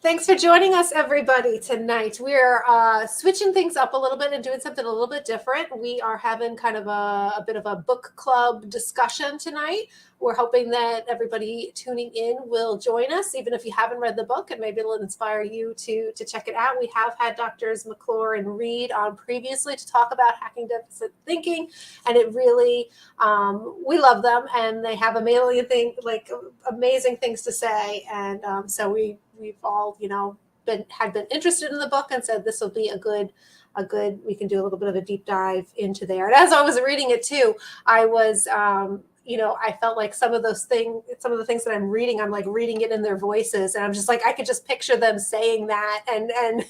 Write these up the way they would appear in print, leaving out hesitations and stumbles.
Thanks for joining us, everybody, tonight. We're switching things up a little bit and doing something a little bit different. We are having kind of a bit of a book club discussion tonight. We're hoping that everybody tuning in will join us, even if you haven't read the book, and maybe it'll inspire you to check it out. We have had Doctors McClure and Reed on previously to talk about hacking deficit thinking, and it really, we love them, and they have amazing things to say, and so we've all been interested in the book and said this will be a good we can do a little bit of a deep dive into there. And as I was reading it too, I was I felt like some of the things that I'm reading, I'm like reading it in their voices, and I'm just like I could just picture them saying that, and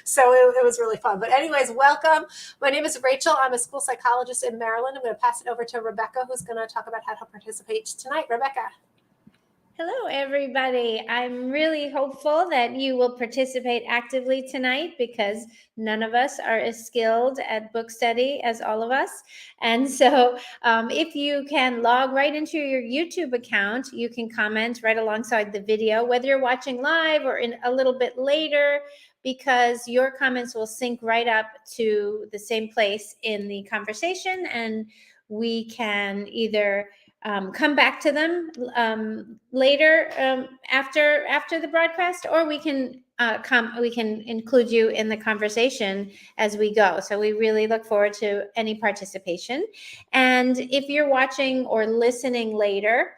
so it was really fun. But anyways, welcome. My name is Rachel. I'm a school psychologist in Maryland. I'm going to pass it over to Rebecca, who's going to talk about how to participate tonight. Rebecca. Hello, everybody. I'm really hopeful that you will participate actively tonight because none of us are as skilled at book study as all of us. And so if you can log right into your YouTube account, you can comment right alongside the video, whether you're watching live or in a little bit later, because your comments will sync right up to the same place in the conversation, and we can either come back to them later after the broadcast, or we can include you in the conversation as we go. So we really look forward to any participation. And if you're watching or listening later,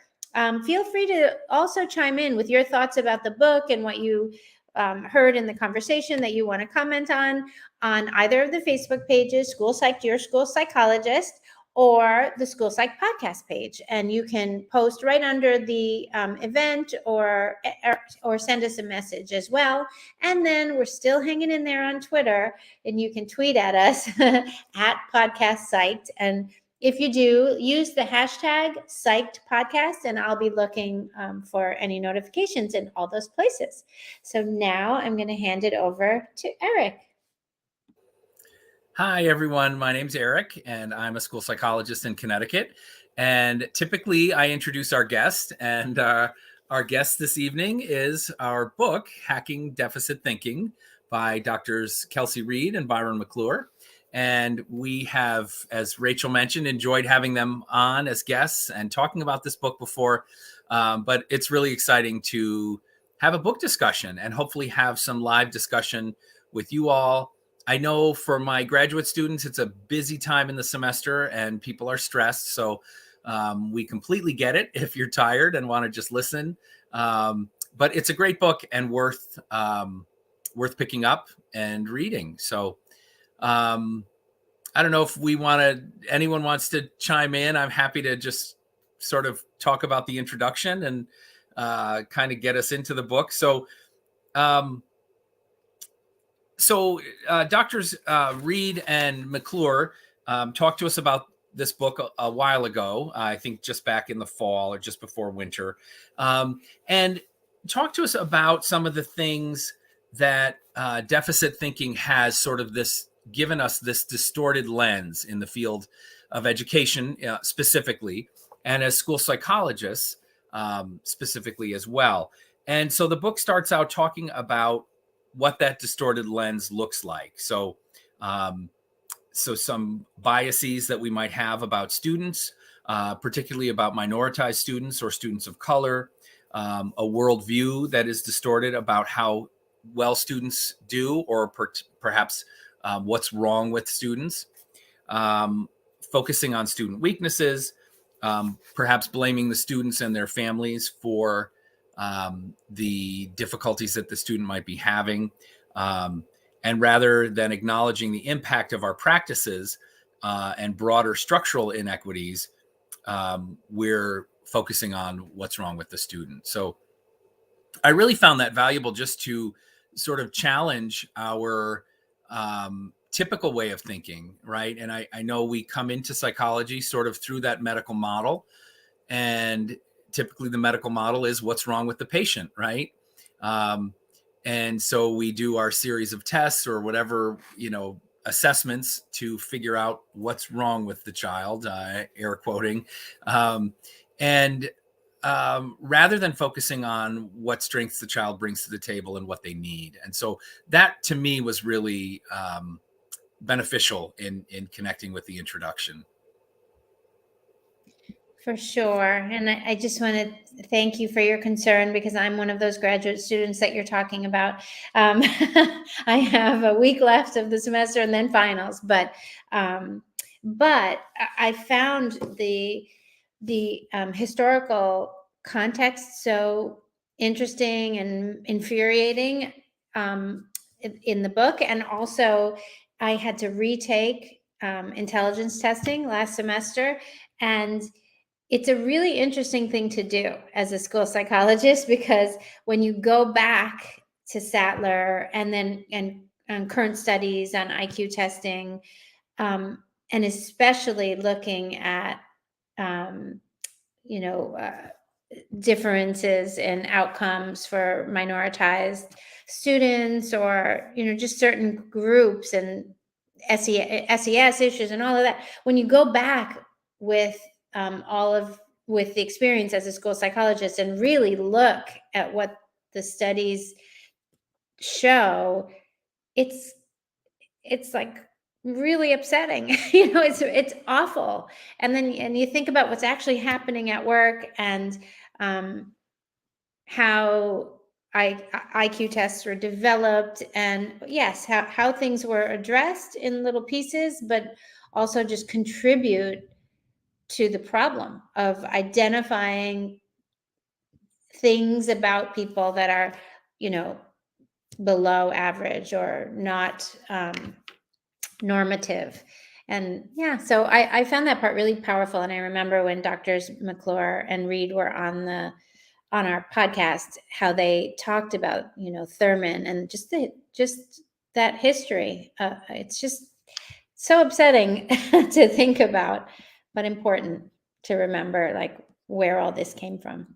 feel free to also chime in with your thoughts about the book and what you heard in the conversation that you want to comment on either of the Facebook pages, School Psych, Your School Psychologist, or the School Psych podcast page. And you can post right under the event or send us a message as well. And then we're still hanging in there on Twitter, and you can tweet at us at Podcast Psyched. And if you do, use the hashtag Psyched Podcast, and I'll be looking for any notifications in all those places. So now I'm going to hand it over to Eric. Hi, everyone. My name's Eric, and I'm a school psychologist in Connecticut. And typically, I introduce our guest, and our guest this evening is our book, Hacking Deficit Thinking, by Drs. Kelsey Reed and Byron McClure. And we have, as Rachel mentioned, enjoyed having them on as guests and talking about this book before. But it's really exciting to have a book discussion and hopefully have some live discussion with you all. I know for my graduate students, it's a busy time in the semester and people are stressed. So we completely get it if you're tired and want to just listen. But it's a great book and worth picking up and reading. So I don't know if anyone wants to chime in. I'm happy to just sort of talk about the introduction and kind of get us into the book. So Doctors Reed and McClure talked to us about this book a while ago, I think just back in the fall or just before winter, and talked to us about some of the things that deficit thinking has sort of given us this distorted lens in the field of education specifically, and as school psychologists specifically as well. And so the book starts out talking about what that distorted lens looks like. So some biases that we might have about students, particularly about minoritized students or students of color, a worldview that is distorted about how well students do, or perhaps what's wrong with students, focusing on student weaknesses, perhaps blaming the students and their families for the difficulties that the student might be having. And rather than acknowledging the impact of our practices and broader structural inequities, we're focusing on what's wrong with the student. So I really found that valuable just to sort of challenge our typical way of thinking, right? And I know we come into psychology sort of through that medical model, and typically the medical model is what's wrong with the patient, right? And so we do our series of tests or whatever, assessments to figure out what's wrong with the child, air quoting. And rather than focusing on what strengths the child brings to the table and what they need. And so that to me was really beneficial in connecting with the introduction. For sure. And I just want to thank you for your concern, because I'm one of those graduate students that you're talking about. I have a week left of the semester and then finals, but I found the historical context so interesting and infuriating in the book. And also I had to retake intelligence testing last semester, and it's a really interesting thing to do as a school psychologist, because when you go back to Sattler and then and current studies on IQ testing, and especially looking at differences in outcomes for minoritized students, or just certain groups, and SES issues and all of that. When you go back with with the experience as a school psychologist and really look at what the studies show, it's like really upsetting. It's awful. And then you think about what's actually happening at work, and how IQ tests were developed, and yes, how things were addressed in little pieces, but also just contribute to the problem of identifying things about people that are, below average or not normative. And yeah, so I found that part really powerful. And I remember when doctors McClure and Reed were on our podcast, how they talked about, Thurman and just that history. It's just so upsetting to think about, but important to remember, like, where all this came from.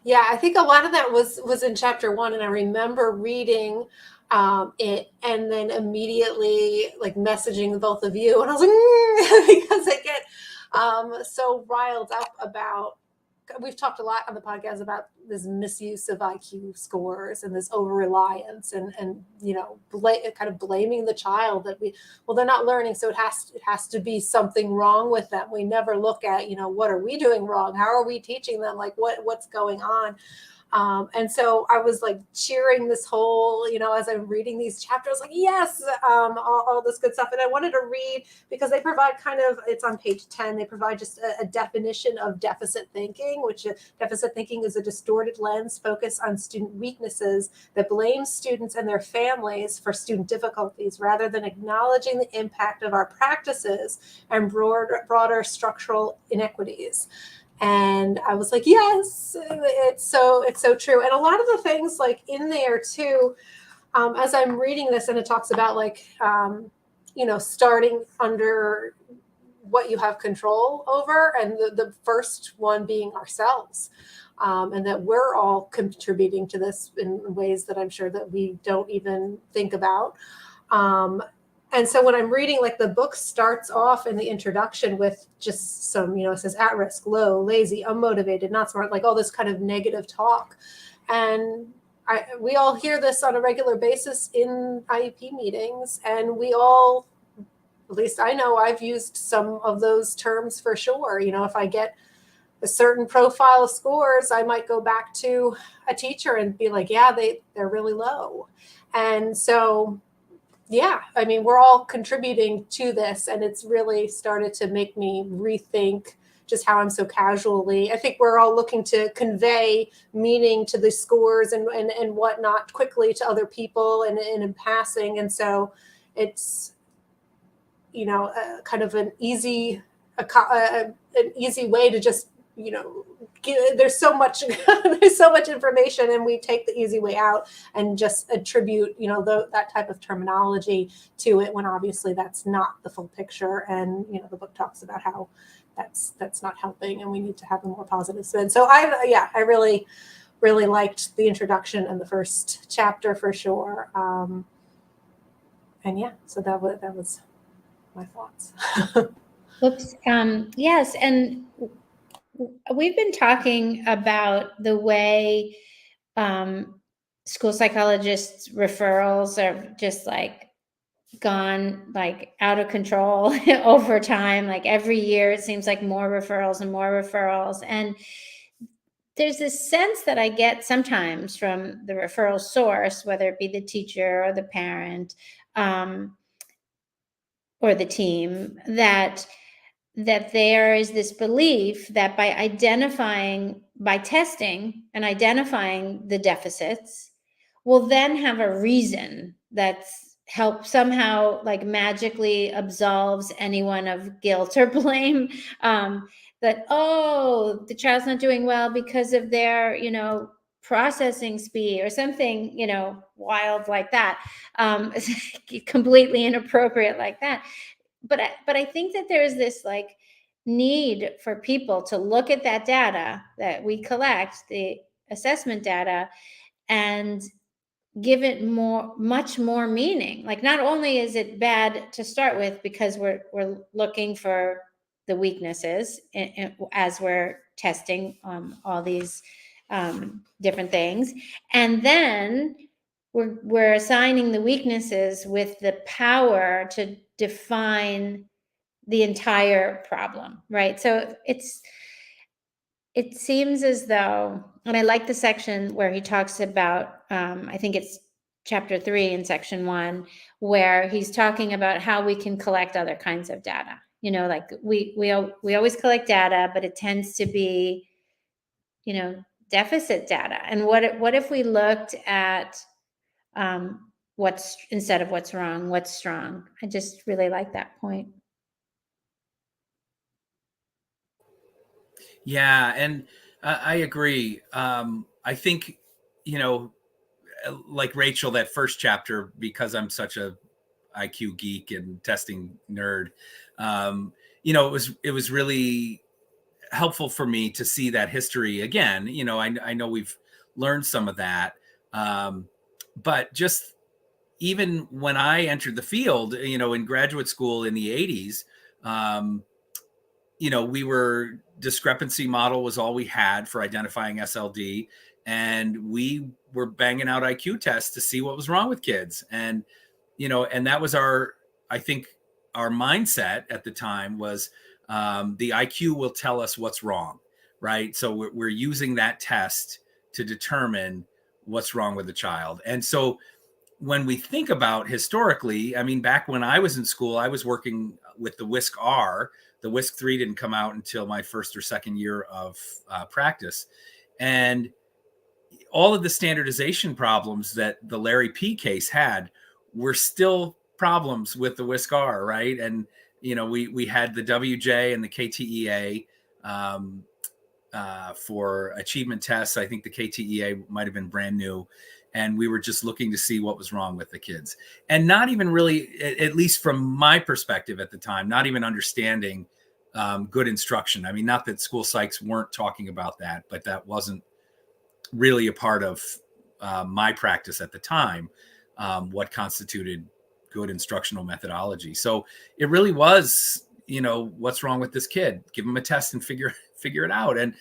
Yeah, I think a lot of that was in chapter 1, and I remember reading it and then immediately like messaging the both of you, and I was like, because I get so riled up about. We've talked a lot on the podcast about this misuse of IQ scores and this over reliance, and kind of blaming the child that they're not learning, so it has to be something wrong with them. We never look at what are we doing wrong? How are we teaching them? Like what's going on? And so I was like cheering this whole, as I'm reading these chapters, like, yes, all this good stuff. And I wanted to read, because they provide it's on page 10, they provide just a definition of deficit thinking, which deficit thinking is a distorted lens focused on student weaknesses that blames students and their families for student difficulties, rather than acknowledging the impact of our practices and broader structural inequities. And I was like, yes, it's so true. And a lot of the things like in there too, as I'm reading this, and it talks about like, starting under what you have control over, and the first one being ourselves, and that we're all contributing to this in ways that I'm sure that we don't even think about. And so when I'm reading, like the book starts off in the introduction with just some, it says at risk, low, lazy, unmotivated, not smart, like all this kind of negative talk. And we all hear this on a regular basis in IEP meetings, and we all, at least I know I've used some of those terms for sure. If I get a certain profile of scores, I might go back to a teacher and be like, yeah, they're really low. And so yeah, I mean, we're all contributing to this, and it's really started to make me rethink just how I'm so casually. I think we're all looking to convey meaning to the scores and whatnot quickly to other people and in passing. And so it's, kind of an easy way to just, there's so much information, and we take the easy way out and just attribute that type of terminology to it, when obviously that's not the full picture. And the book talks about how that's not helping, and we need to have a more positive spin. So I really liked the introduction and the first chapter for sure. And yeah, so that was my thoughts. Oops. Yes, and we've been talking about the way school psychologists referrals are just like gone like out of control over time. Like every year it seems like more referrals and more referrals. And there's this sense that I get sometimes from the referral source, whether it be the teacher or the parent or the team, that there is this belief that by testing and identifying the deficits, we'll then have a reason that's somehow like magically absolves anyone of guilt or blame. That, oh, the child's not doing well because of their, processing speed or something, wild like that, completely inappropriate like that. But I think that there's this like need for people to look at that data that we collect, the assessment data, and give it much more meaning. Like, not only is it bad to start with because we're looking for the weaknesses as we're testing all these different things, and then we're assigning the weaknesses with the power to define the entire problem, right? So it seems as though, and I like the section where he talks about, I think it's chapter 3 in section 1, where he's talking about how we can collect other kinds of data. Like we always collect data, but it tends to be, deficit data. And what if we looked at what's, instead of what's wrong, what's strong? I just really like that point. Yeah, and I agree. I think, like Rachel, that first chapter, because I'm such a IQ geek and testing nerd, it was really helpful for me to see that history again. I know we've learned some of that, but just even when I entered the field, in graduate school in the 80s, we were, discrepancy model was all we had for identifying SLD. And we were banging out IQ tests to see what was wrong with kids. And, and that was I think our mindset at the time was the IQ will tell us what's wrong, right? So we're using that test to determine what's wrong with the child. And so when we think about historically, I mean, back when I was in school, I was working with the WISC-R. The WISC-3 didn't come out until my first or second year of practice. And all of the standardization problems that the Larry P case had were still problems with the WISC-R, right? And, we had the WJ and the KTEA for achievement tests. I think the KTEA might have been brand new. And we were just looking to see what was wrong with the kids. And not even really, at least from my perspective at the time, not even understanding good instruction. I mean, not that school psychs weren't talking about that, but that wasn't really a part of my practice at the time, what constituted good instructional methodology. So it really was, what's wrong with this kid? Give him a test and figure it out. And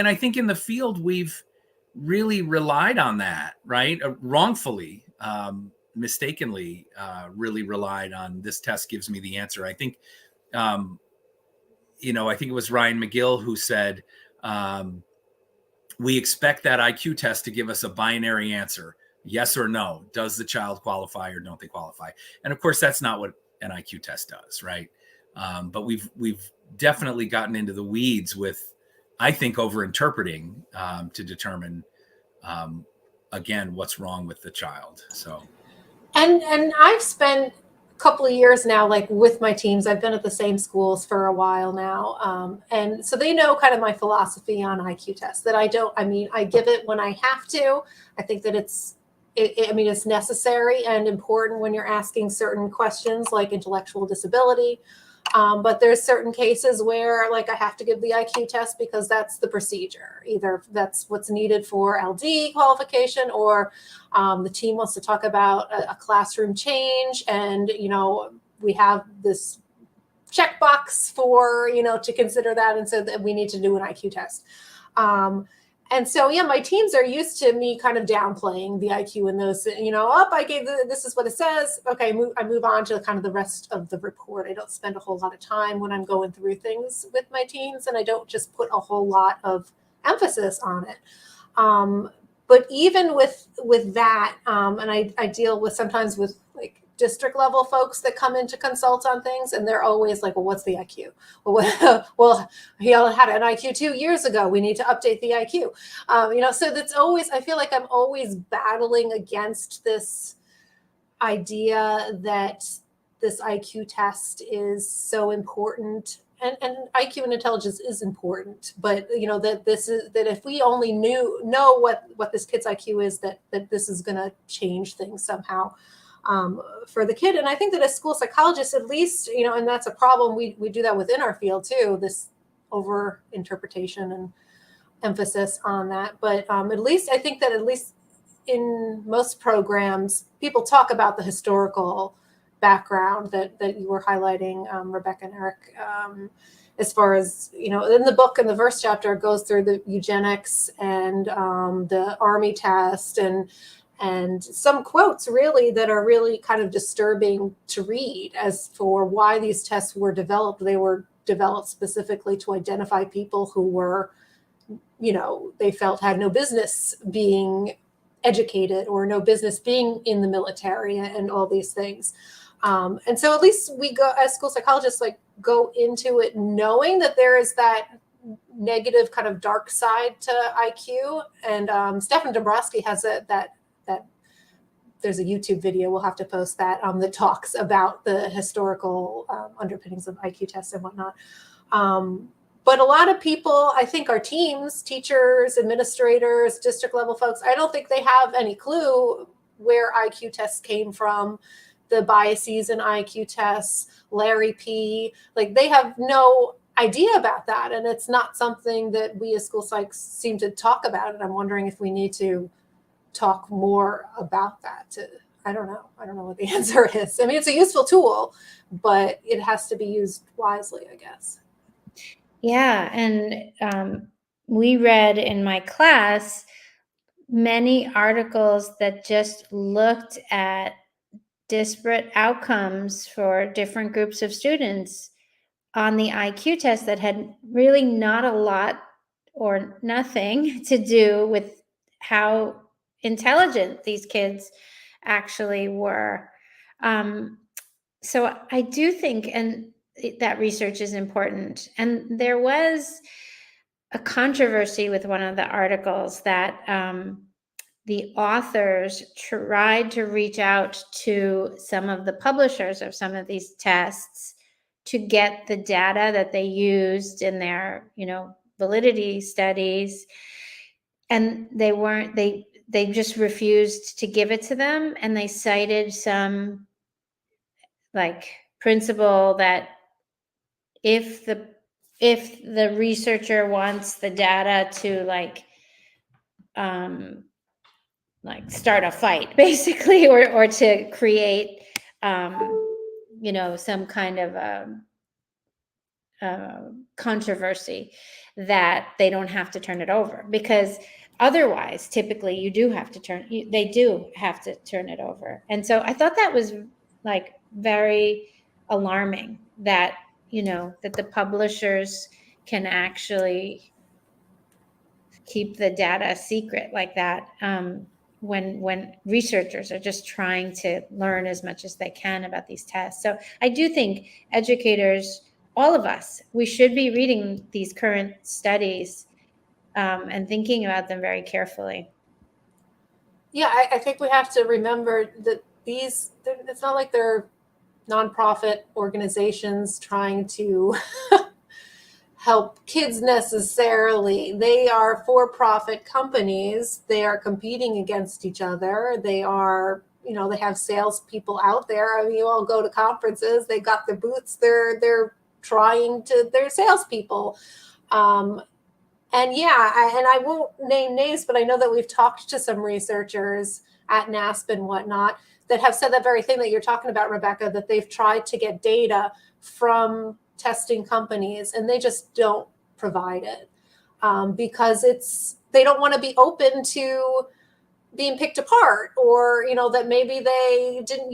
I think in the field, we've really relied on that, right? Wrongfully, mistakenly, really relied on this test gives me the answer. I think, I think it was Ryan McGill who said, we expect that IQ test to give us a binary answer, yes or no. Does the child qualify or don't they qualify? And of course, that's not what an IQ test does, right? But we've definitely gotten into the weeds with, I think, over-interpreting to determine, again, what's wrong with the child. So, and I've spent a couple of years now, like with my teams. I've been at the same schools for a while now, and so they know kind of my philosophy on IQ tests. That I give it when I have to. I think that it's necessary and important when you're asking certain questions like intellectual disability. But there's certain cases where, like, I have to give the IQ test because that's the procedure. Either that's what's needed for LD qualification, or the team wants to talk about a classroom change, and we have this checkbox for, to consider that. And so that we need to do an IQ test. And so, yeah, my teams are used to me kind of downplaying the IQ in those, I gave this is what it says. Okay, I move on to kind of the rest of the report. I don't spend a whole lot of time when I'm going through things with my teams, and I don't just put a whole lot of emphasis on it. But even with that, and I deal with sometimes with like district level folks that come in to consult on things, and they're always like, well, what's the IQ? Well, he had an IQ 2 years ago. We need to update the IQ. So that's always, I feel like I'm always battling against this idea that this IQ test is so important. And IQ and intelligence is important, but that if we only know what this kid's IQ is, that this is going to change things somehow for the kid. And I think that as school psychologists, at least, and that's a problem. We do that within our field too, this over interpretation and emphasis on that. But at least I think that at least in most programs, people talk about the historical background that you were highlighting, Rebecca and Eric, as far as, in the book, in the first chapter, it goes through the eugenics and the Army test and some quotes really that are really kind of disturbing to read as for why these tests were developed. They were developed specifically to identify people who were, they felt had no business being educated or no business being in the military and all these things. And so at least we go as school psychologists, like go into it knowing that there is that negative kind of dark side to IQ. And Stefan Dombrowski has that there's a YouTube video, we'll have to post that, that talks about the historical underpinnings of IQ tests and whatnot. But a lot of people, I think our teams, teachers, administrators, district level folks, I don't think they have any clue where IQ tests came from, the biases in IQ tests, Larry P. Like they have no idea about that. And it's not something that we as school psychs seem to talk about. And I'm wondering if we need to talk more about that. I don't know what the answer is. I mean, it's a useful tool, but it has to be used wisely, I guess. Yeah. And we read in my class many articles that just looked at disparate outcomes for different groups of students on the IQ test that had really not a lot or nothing to do with how intelligent these kids actually were. So I do think, and that research is important. And there was a controversy with one of the articles that the authors tried to reach out to some of the publishers of some of these tests to get the data that they used in their, validity studies. And they just refused to give it to them. And they cited some like principle that if the researcher wants the data to like start a fight basically, or to create, some kind of controversy, that they don't have to turn it over, because otherwise typically they do have to turn it over. And so I thought that was like very alarming that, that the publishers can actually keep the data secret like that, when researchers are just trying to learn as much as they can about these tests. So I do think educators, all of us, we should be reading these current studies and thinking about them very carefully. Yeah, I think we have to remember that it's not like they're nonprofit organizations trying to help kids necessarily. They are for-profit companies. They are competing against each other. They are, they have salespeople out there. I mean, you all go to conferences. They got their booths. They're salespeople. And yeah, I won't name names, but I know that we've talked to some researchers at NASP and whatnot that have said that very thing that you're talking about, Rebecca, that they've tried to get data from testing companies and they just don't provide it because they don't want to be open to being picked apart, or that maybe they didn't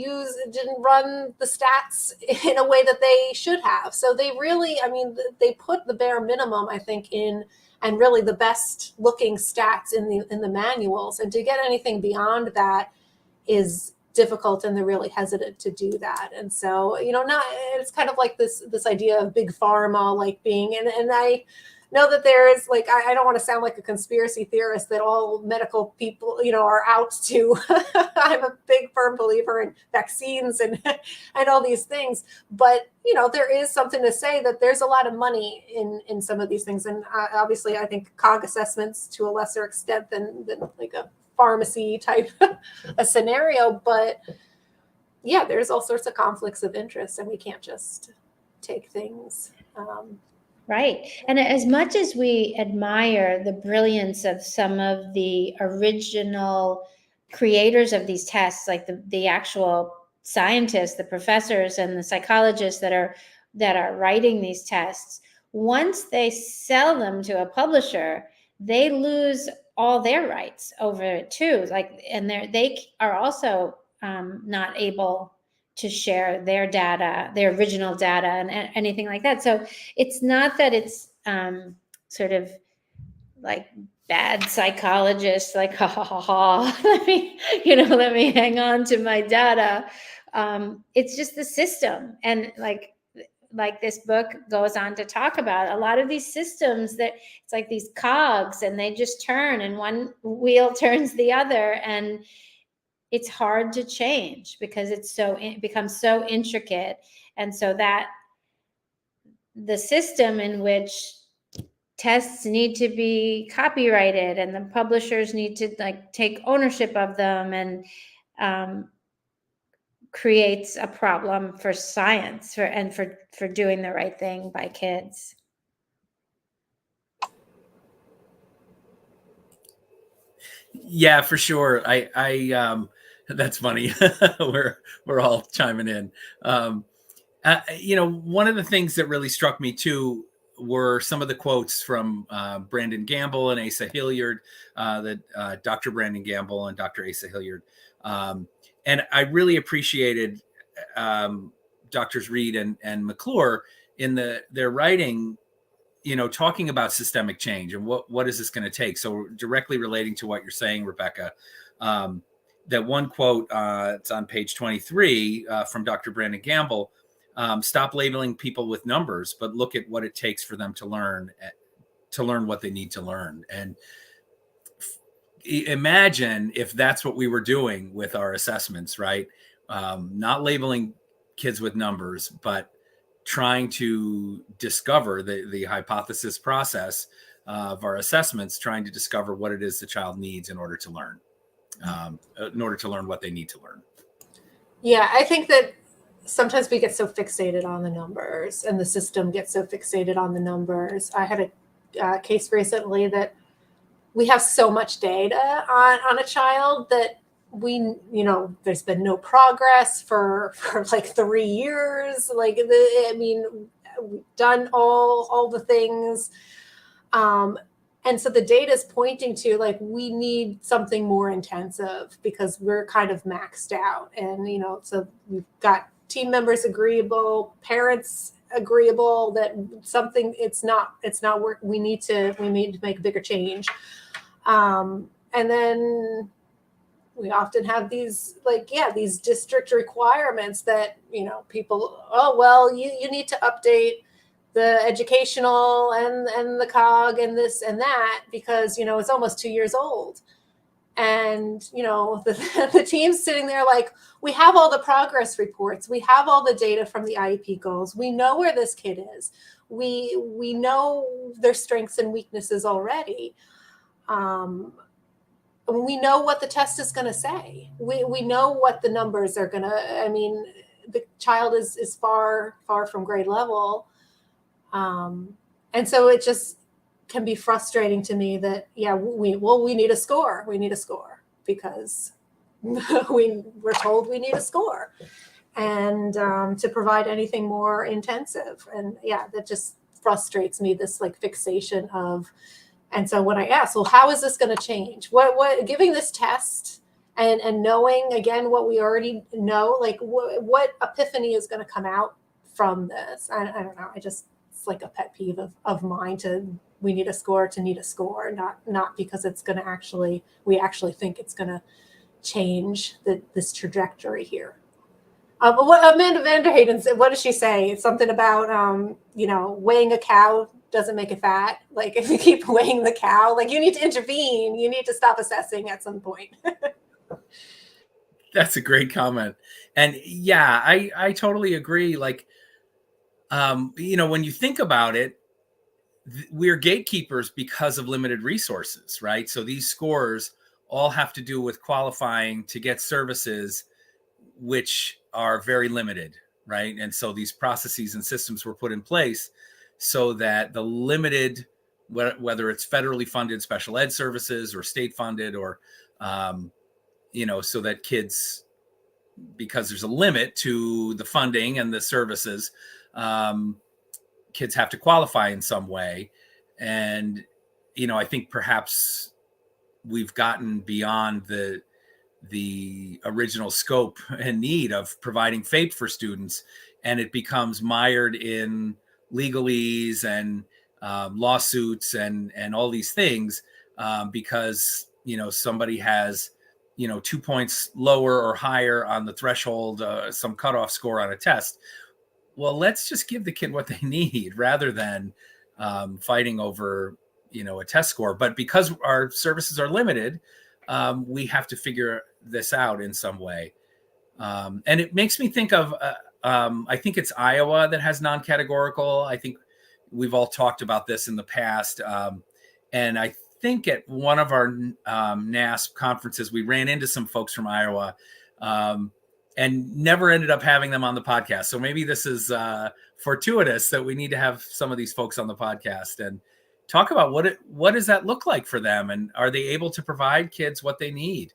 run the stats in a way that they should have. So they really, they put the bare minimum, I think, in, and really the best looking stats in the manuals, and to get anything beyond that is difficult, and they're really hesitant to do that. And so it's kind of like this idea of big pharma like being, and I know that there is, like, I don't want to sound like a conspiracy theorist that all medical people are out to I'm a big firm believer in vaccines and all these things, but there is something to say that there's a lot of money in some of these things. And obviously I think COG assessments to a lesser extent than like a pharmacy type a scenario, but yeah, there's all sorts of conflicts of interest, and we can't just take things right. And as much as we admire the brilliance of some of the original creators of these tests, like the actual scientists, the professors and the psychologists that are writing these tests, once they sell them to a publisher, they lose all their rights over it too. Like, and they are also not able to share their data, their original data, and anything like that. So it's not that it's sort of like bad psychologists, like ha ha ha ha. Let me hang on to my data. It's just the system, and like this book goes on to talk about, a lot of these systems that it's like these cogs, and they just turn, and one wheel turns the other, and it's hard to change because it becomes so intricate. And so that the system in which tests need to be copyrighted and the publishers need to like take ownership of them, and creates a problem for science for doing the right thing by kids. Yeah, for sure. I that's funny. we're all chiming in. One of the things that really struck me too were some of the quotes from Brandon Gamble and Asa Hilliard, Dr. Brandon Gamble and Dr. Asa Hilliard. And I really appreciated Drs. Reed and McClure in their writing, talking about systemic change and what is this going to take. So directly relating to what you're saying, Rebecca, that one quote, it's on page 23 from Dr. Brandon Gamble, stop labeling people with numbers, but look at what it takes for them to learn what they need to learn. And imagine if that's what we were doing with our assessments, right? Not labeling kids with numbers, but trying to discover the hypothesis process of our assessments, trying to discover what it is the child needs in order to learn, what they need to learn. Yeah, I think that sometimes we get so fixated on the numbers, and the system gets so fixated on the numbers. I had a case recently that we have so much data on a child that there's been no progress for like 3 years. Like, we've done all the things. And so the data is pointing to, like, we need something more intensive because we're kind of maxed out. And, so we've got team members agreeable, parents agreeable that something, it's not work. We need to make a bigger change. And then we often have these, these district requirements that, people, you need to update the educational and the COG and this and that because, it's almost 2 years old. And, the team's sitting there like, we have all the progress reports. We have all the data from the IEP goals. We know where this kid is. We know their strengths and weaknesses already. We know what the test is going to say. We know what the numbers are going to, the child is far from grade level. And so it just can be frustrating to me that, we need a score. We need a score because we're told we need a score, and to provide anything more intensive. And yeah, that just frustrates me, this like fixation of. And so when I asked, well, how is this going to change? What giving this test and knowing again what we already know, like what epiphany is going to come out from this? I don't know. It's like a pet peeve of mine we need a score to need a score, not because it's going to we actually think it's going to change this trajectory here. What Amanda Vanderhayden said, what does she say? It's something about, weighing a cow doesn't make it fat. Like if you keep weighing the cow, like you need to intervene. You need to stop assessing at some point. That's a great comment. And yeah, I totally agree. Like, when you think about it, we're gatekeepers because of limited resources, right? So these scores all have to do with qualifying to get services, which are very limited, right? And so these processes and systems were put in place so that the limited, whether it's federally funded special ed services or state funded, or, so that kids, because there's a limit to the funding and the services, kids have to qualify in some way. And, I think perhaps we've gotten beyond the original scope and need of providing FAPE for students, and it becomes mired in legalese and lawsuits and all these things because somebody has 2 points lower or higher on the threshold, some cutoff score on a test. Well, let's just give the kid what they need rather than fighting over a test score. But because our services are limited, we have to figure this out in some way. And it makes me think of, I think it's Iowa that has non-categorical. I think we've all talked about this in the past. And I think at one of our NASP conferences, we ran into some folks from Iowa and never ended up having them on the podcast. So maybe this is fortuitous that we need to have some of these folks on the podcast and talk about what does that look like for them, and are they able to provide kids what they need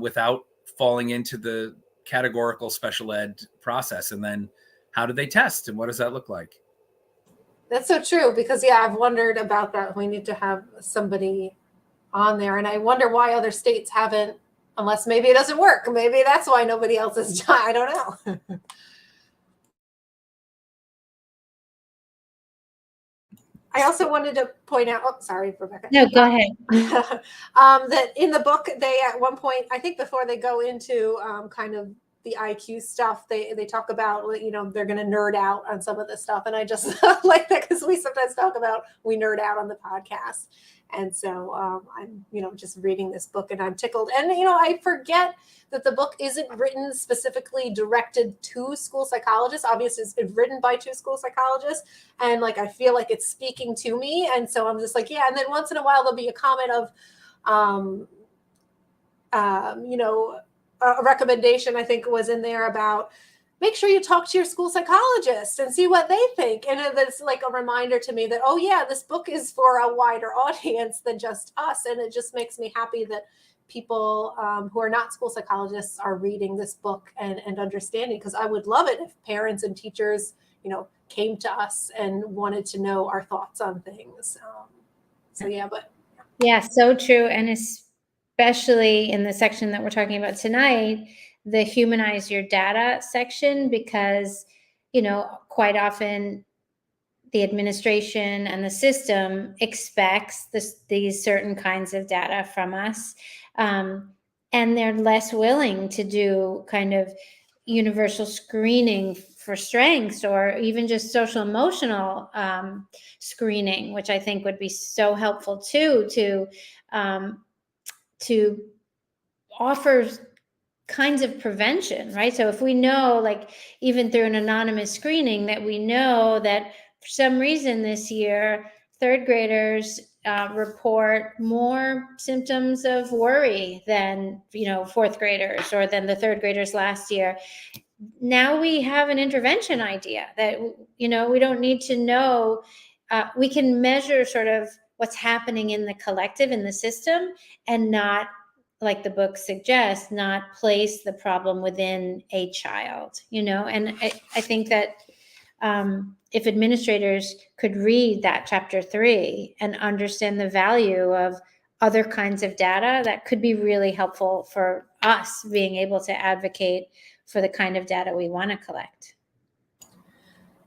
without falling into the categorical special ed process? And then how do they test, and what does that look like? That's so true, because I've wondered about that. We need to have somebody on there, and I wonder why other states haven't, unless maybe it doesn't work. Maybe that's why nobody else is. I don't know. I also wanted to point out, sorry, Rebecca. No, go ahead. That in the book, they at one point, I think before they go into kind of the IQ stuff, they talk about, they're going to nerd out on some of this stuff. And I just like that, because we sometimes we nerd out on the podcast. And so I'm, just reading this book and I'm tickled. And, I forget that the book isn't written specifically directed to school psychologists. Obviously, it's written by 2 school psychologists. And I feel like it's speaking to me. And so I'm just like, yeah. And then once in a while, there'll be a comment of, a recommendation, I think, was in there about, make sure you talk to your school psychologist and see what they think. And it's like a reminder to me that, oh yeah, this book is for a wider audience than just us. And it just makes me happy that people who are not school psychologists are reading this book and understanding, because I would love it if parents and teachers, came to us and wanted to know our thoughts on things. Yeah, so true. And especially in the section that we're talking about tonight, the Humanize Your Data section, because, quite often the administration and the system expects these certain kinds of data from us. And they're less willing to do kind of universal screening for strengths, or even just social emotional screening, which I think would be so helpful too, to offer kinds of prevention, right? So if we know, even through an anonymous screening, that we know that for some reason this year, 3rd graders report more symptoms of worry than 4th graders, or than the 3rd graders last year. Now we have an intervention idea that, we don't need to know. We can measure sort of what's happening in the collective, in the system, and not like the book suggests, not place the problem within a child, and I think that if administrators could read that chapter 3 and understand the value of other kinds of data, that could be really helpful for us being able to advocate for the kind of data we want to collect.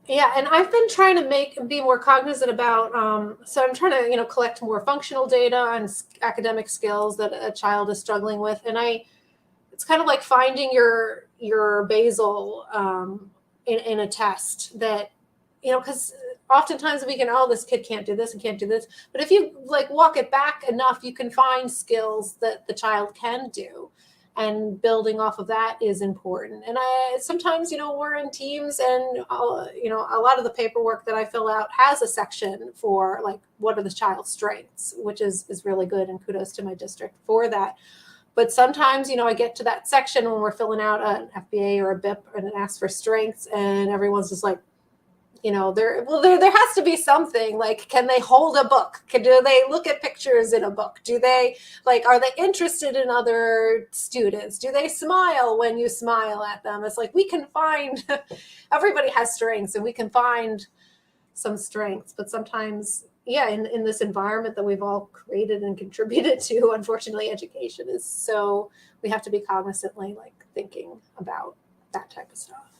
Yeah, and I've been trying to be more cognizant about, so I'm trying to, collect more functional data on academic skills that a child is struggling with. And it's kind of like finding your basal in a test that, because oftentimes we can, this kid can't do this and can't do this. But if you like walk it back enough, you can find skills that the child can do. And building off of that is important. And sometimes, we're in teams, and a lot of the paperwork that I fill out has a section for like, what are the child's strengths, which is really good. And kudos to my district for that. But sometimes, I get to that section when we're filling out an FBA or a BIP and it asks for strengths, and everyone's just like, there has to be something like, can they hold a book? Do they look at pictures in a book? Do they are they interested in other students? Do they smile when you smile at them? It's like, we can find, everybody has strengths, and we can find some strengths, but sometimes, in this environment that we've all created and contributed to, unfortunately, education is so, we have to be cognizantly thinking about that type of stuff.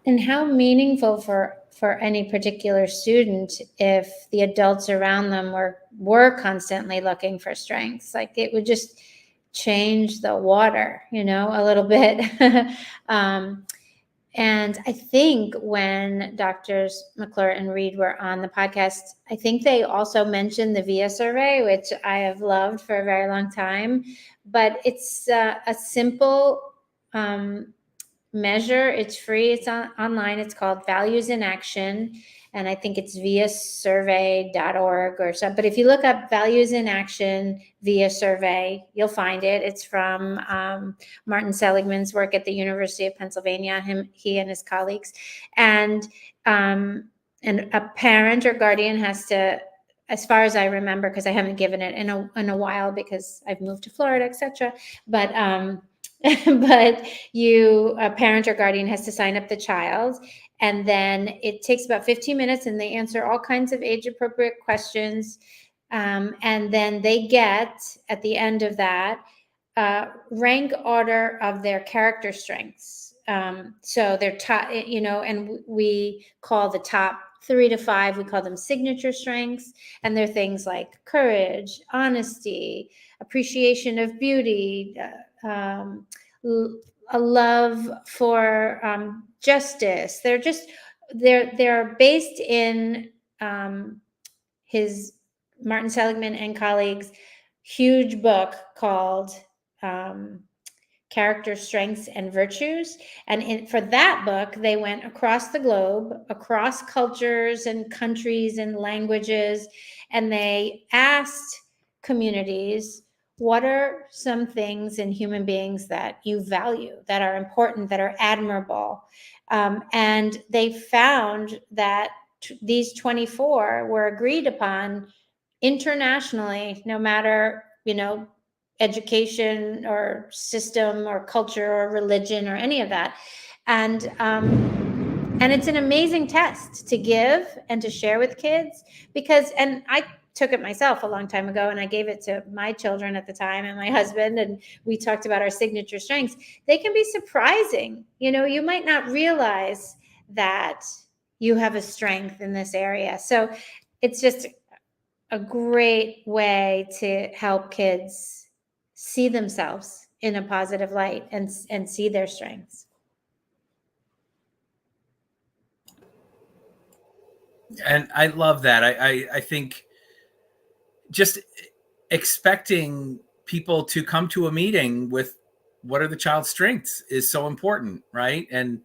And how meaningful for any particular student if the adults around them were constantly looking for strengths. Like, it would just change the water, a little bit. And I think when Doctors McClure and Reed were on the podcast, I think they also mentioned the VIA survey, which I have loved for a very long time. But it's a simple measure. It's free. It's online. It's called Values in Action. And I think it's viasurvey.org or something. But if you look up Values in Action VIA survey, you'll find it. It's from Martin Seligman's work at the University of Pennsylvania, he and his colleagues. And a parent or guardian has to, as far as I remember, because I haven't given it in a while because I've moved to Florida, etc. But but a parent or guardian has to sign up the child, and then it takes about 15 minutes, and they answer all kinds of age-appropriate questions, and then they get, at the end of that, rank order of their character strengths. So they're top, and we call the top 3 to 5, we call them signature strengths, and they're things like courage, honesty, appreciation of beauty, a love for justice. They're based in his Martin Seligman and colleagues' huge book called Character, Strengths, and Virtues. And for that book, they went across the globe, across cultures and countries and languages, and they asked communities, what are some things in human beings that you value, that are important, that are admirable? And they found that these 24 were agreed upon internationally, no matter, education or system or culture or religion or any of that. And it's an amazing test to give and to share with kids, and I took it myself a long time ago, and I gave it to my children at the time and my husband, and we talked about our signature strengths. They can be surprising. You might not realize that you have a strength in this area. So it's just a great way to help kids see themselves in a positive light and see their strengths. And I love that. I think just expecting people to come to a meeting with what are the child's strengths is so important, right? And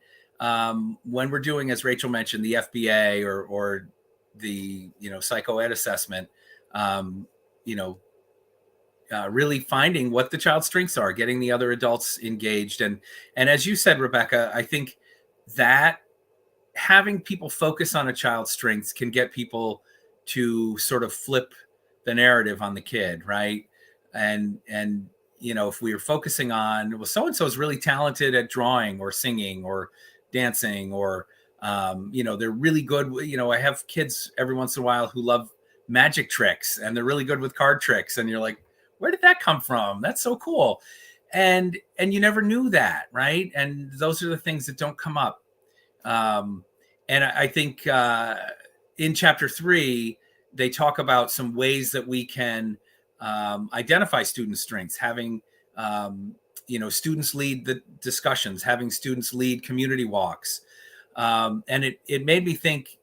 when we're doing, as Rachel mentioned, the FBA or the psychoed assessment, really finding what the child's strengths are, getting the other adults engaged, and as you said, Rebecca, I think that having people focus on a child's strengths can get people to sort of flip the narrative on the kid, right? And if we are focusing on, well, so-and-so is really talented at drawing or singing or dancing, or, they're really good. I have kids every once in a while who love magic tricks and they're really good with card tricks. And you're like, where did that come from? That's so cool. And you never knew that. Right. And those are the things that don't come up. And I think in chapter 3, they talk about some ways that we can identify student strengths, having students lead the discussions, having students lead community walks. And it made me think,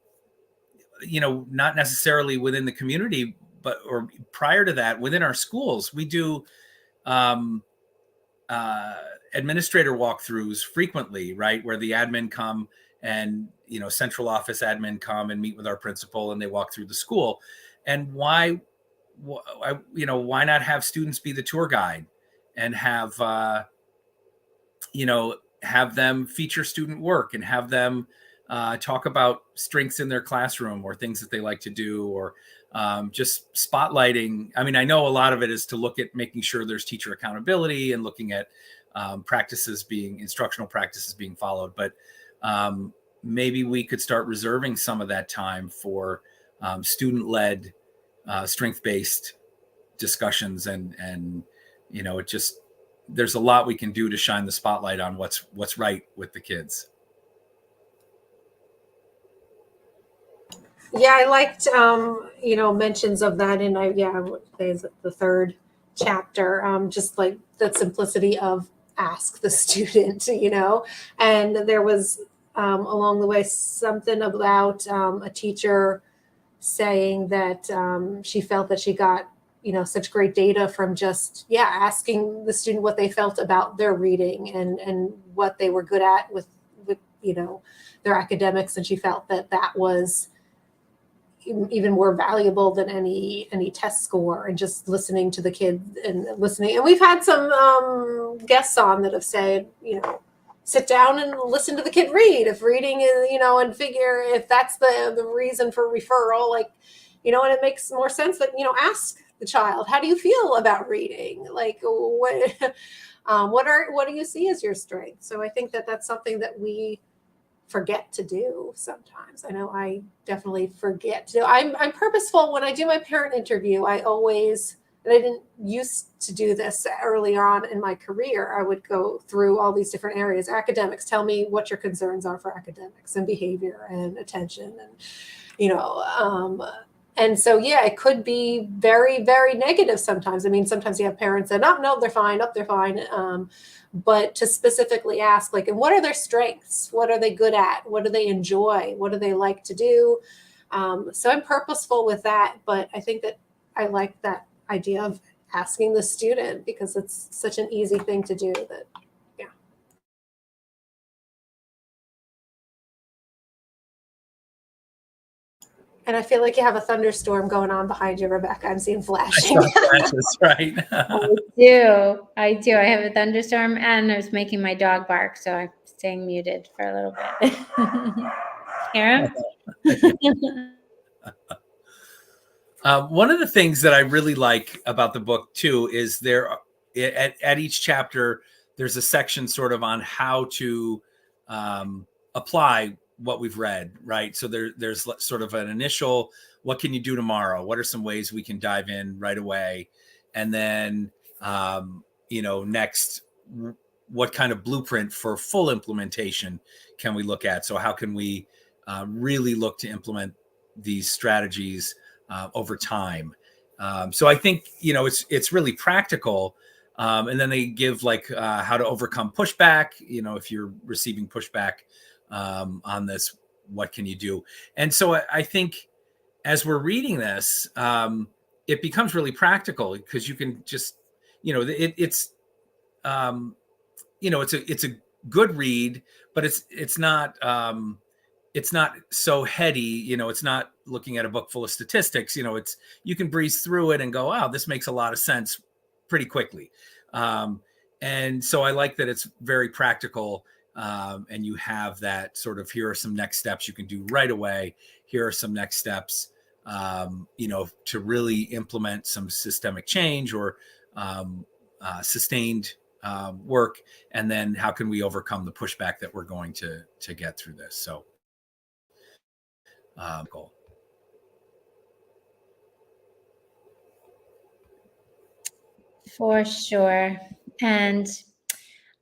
not necessarily within the community, or prior to that, within our schools, we do administrator walkthroughs frequently, right? Where the admin come and, central office admin come and meet with our principal and they walk through the school. And why not have students be the tour guide and have them feature student work and have them talk about strengths in their classroom or things that they like to do, or just spotlighting. I mean, I know a lot of it is to look at making sure there's teacher accountability and looking at instructional practices being followed. But maybe we could start reserving some of that time for student-led, strength-based discussions, and there's a lot we can do to shine the spotlight on what's right with the kids. Yeah, I liked mentions of that in the third chapter, just like the simplicity of ask the student, and there was along the way something about a teacher saying that she felt that she got such great data from just asking the student what they felt about their reading and what they were good at with their academics, and she felt that was even more valuable than any test score, and just listening to the kids and listening. And we've had some guests on that have said, sit down and listen to the kid read. If reading is, and figure if that's the reason for referral, and it makes more sense that, ask the child, how do you feel about reading? Like, what do you see as your strength? So I think that that's something that we forget to do sometimes. I know I definitely forget to do. I'm purposeful when I do my parent interview. I didn't used to do this earlier on in my career. I would go through all these different areas. Academics, tell me what your concerns are for academics and behavior and attention, and and so it could be very, very negative sometimes. I mean, sometimes you have parents that no, they're fine, they're fine. But to specifically ask, and what are their strengths? What are they good at? What do they enjoy? What do they like to do? So I'm purposeful with that, but I think that I like that idea of asking the student, because it's such an easy thing to do that. And I feel like you have a thunderstorm going on behind you, Rebecca. I'm seeing flashing. I saw flashes, right? I do. I have a thunderstorm, and I was making my dog bark, so I'm staying muted for a little bit. Aaron? One of the things that I really like about the book too is at each chapter, there's a section sort of on how to apply what we've read, right? So there's sort of an initial, what can you do tomorrow? What are some ways we can dive in right away? And then, next, what kind of blueprint for full implementation can we look at? So how can we really look to implement these strategies over time? So I think, it's really practical. And then they give how to overcome pushback. If you're receiving pushback on this, what can you do? And so I think as we're reading this, it becomes really practical, because you can just, it's a good read, but it's not so heady. It's not looking at a book full of statistics. You can breeze through it and go, wow, this makes a lot of sense pretty quickly. And so I like that it's very practical. And you have that sort of, here are some next steps you can do right away. Here are some next steps, to really implement some systemic change, or sustained work, and then how can we overcome the pushback that we're going to get through this. So goal. For sure. And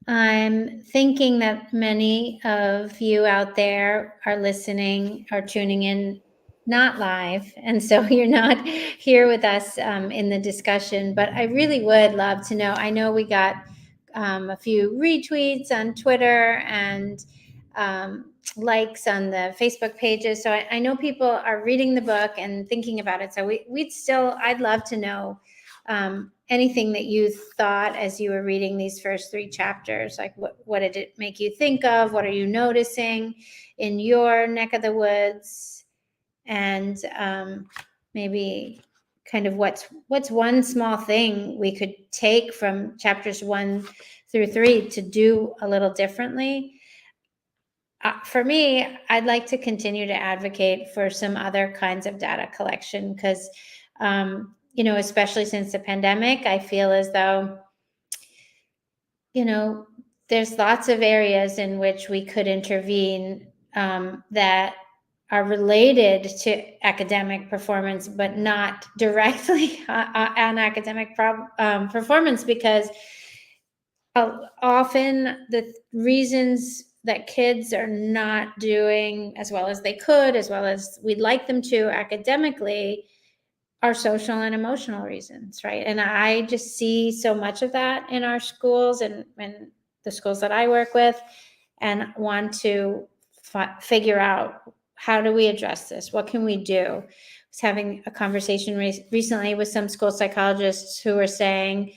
I'm thinking that many of you out there are listening, are tuning in, not live. And so you're not here with us in the discussion, but I really would love to know. I know we got a few retweets on Twitter and likes on the Facebook pages. So I know people are reading the book and thinking about it. So I'd love to know anything that you thought as you were reading these first 3 chapters. Like what did it make you think of? What are you noticing in your neck of the woods? And maybe kind of what's one small thing we could take from chapters 1 through 3 to do a little differently. For me, I'd like to continue to advocate for some other kinds of data collection because, especially since the pandemic, I feel as though, there's lots of areas in which we could intervene that are related to academic performance, but not directly on academic performance, because often the reasons that kids are not doing as well as they could, as well as we'd like them to academically, are social and emotional reasons, right? And I just see so much of that in our schools and the schools that I work with, and want to figure out, how do we address this? What can we do? I was having a conversation recently with some school psychologists who were saying,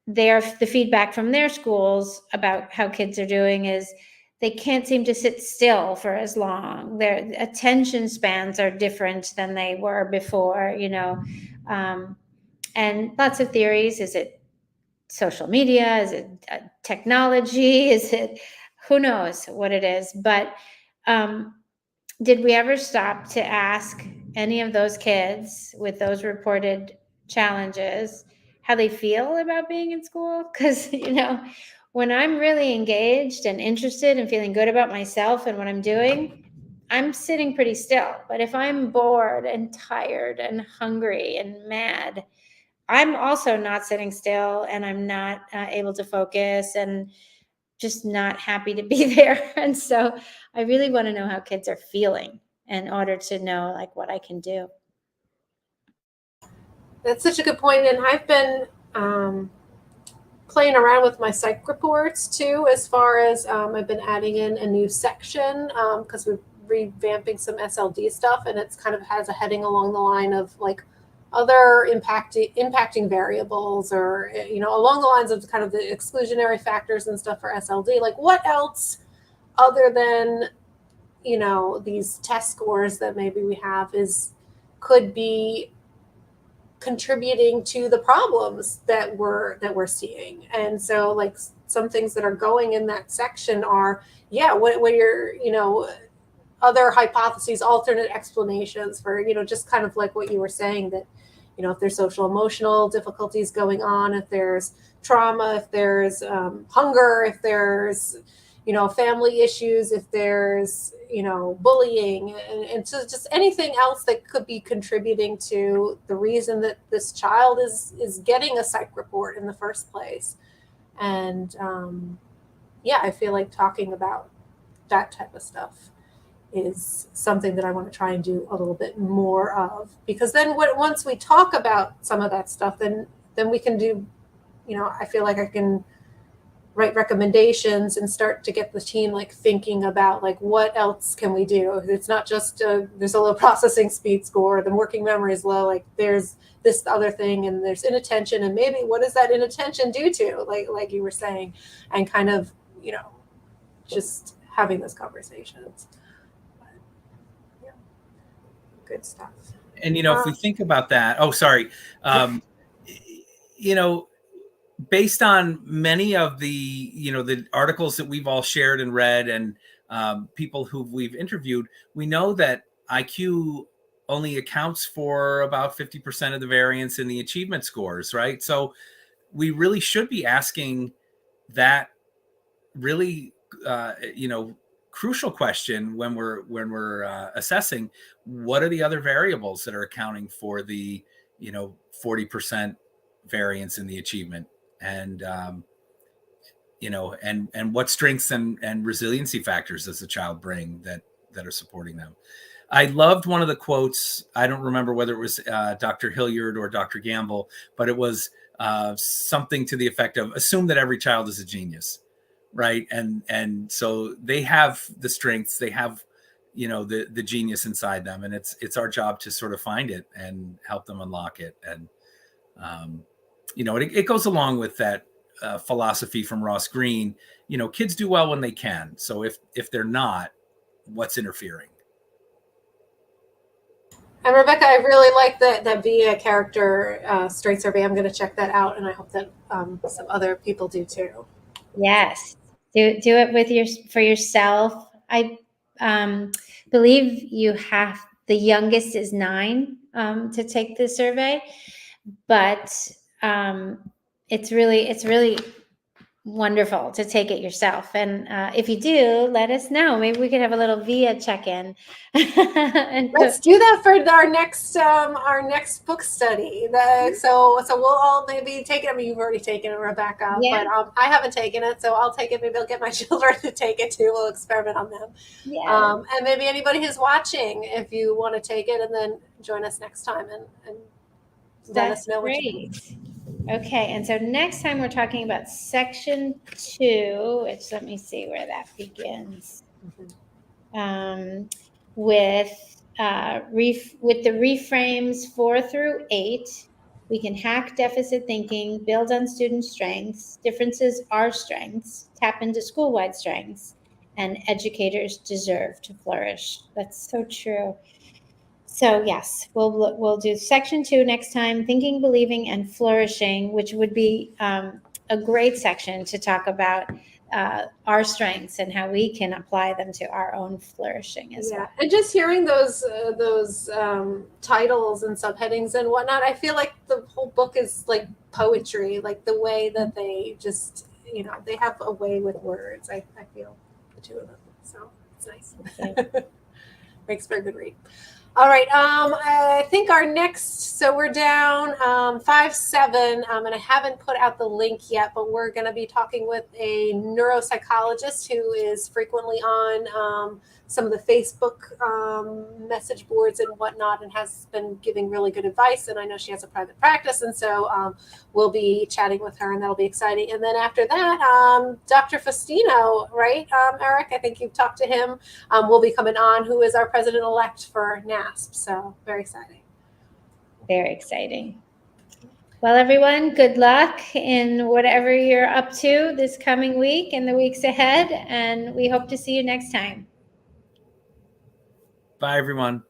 the feedback from their schools about how kids are doing is they can't seem to sit still for as long. Their attention spans are different than they were before, and lots of theories. Is it social media? Is it technology? Is it, who knows what it is? But did we ever stop to ask any of those kids with those reported challenges how they feel about being in school? Because, when I'm really engaged and interested and feeling good about myself and what I'm doing, I'm sitting pretty still. But if I'm bored and tired and hungry and mad, I'm also not sitting still, and I'm not able to focus and just not happy to be there. And so I really want to know how kids are feeling in order to know what I can do. That's such a good point. And I've been playing around with my psych reports too, as far as I've been adding in a new section because we're revamping some SLD stuff, and it's kind of has a heading along the line of other impacting variables, or along the lines of kind of the exclusionary factors and stuff for SLD. Like, what else other than these test scores that maybe we have could be contributing to the problems that we're seeing. And so some things that are going in that section are what you're other hypotheses, alternate explanations for just kind of like what you were saying, that if there's social emotional difficulties going on, if there's trauma, if there's hunger, if there's family issues, if there's bullying, and so just anything else that could be contributing to the reason that this child is getting a psych report in the first place. And I feel like talking about that type of stuff is something that I want to try and do a little bit more of, because then once we talk about some of that stuff, then we can do, I feel like I can write recommendations and start to get the team thinking about what else can we do. It's not just there's a low processing speed score, the working memory is low, there's this other thing, and there's inattention, and maybe what does that inattention do to, like you were saying, and kind of just having those conversations. But, good stuff. And if we think about that, based on many of the the articles that we've all shared and read, and people who we've interviewed, we know that IQ only accounts for about 50% of the variance in the achievement scores, right? So we really should be asking that really, crucial question when we're assessing what are the other variables that are accounting for the 40% variance in the achievement, and and what strengths and resiliency factors does the child bring that are supporting them. I loved one of the quotes. I don't remember whether it was Dr. Hilliard or Dr. Gamble, but it was something to the effect of assume that every child is a genius, right? And so they have the strengths, they have the genius inside them, and it's our job to sort of find it and help them unlock it. And it goes along with that philosophy from Ross Greene. Kids do well when they can. So if they're not, what's interfering? And Rebecca, I really like that VIA character strength survey. I'm going to check that out, and I hope that some other people do too. Yes, do it for yourself. I believe you have, the youngest is 9 to take the survey, but it's really wonderful to take it yourself. And if you do, let us know. Maybe we could have a little VIA check-in. Let's do that for our next book study. So we'll all maybe take it. I mean, you've already taken it, Rebecca, Yeah. but I haven't taken it, so I'll take it. Maybe I'll get my children to take it too. We'll experiment on them. Yeah. And maybe anybody who's watching, if you want to take it, and then join us next time and let us know what you think. Okay, and so next time we're talking about section 2, which, let me see where that begins. With the reframes 4 through 8, we can hack deficit thinking, build on student strengths, differences are strengths, tap into school-wide strengths, and educators deserve to flourish. That's so true. So yes, we'll do section 2 next time, thinking, believing, and flourishing, which would be a great section to talk about our strengths and how we can apply them to our own flourishing as well. And just hearing those titles and subheadings and whatnot, I feel like the whole book is like poetry, like the way that they just, they have a way with words. I feel the two of them, so it's nice. Makes for a good read. All right. I think our next, so we're down 5-7, and I haven't put out the link yet, but we're going to be talking with a neuropsychologist who is frequently on some of the Facebook message boards and whatnot, and has been giving really good advice. And I know she has a private practice, and so we'll be chatting with her, and that'll be exciting. And then after that, Dr. Faustino, right, Eric? I think you've talked to him. Will be coming on, who is our president-elect for NASP. So very exciting. Very exciting. Well, everyone, good luck in whatever you're up to this coming week and the weeks ahead, and we hope to see you next time. Bye, everyone.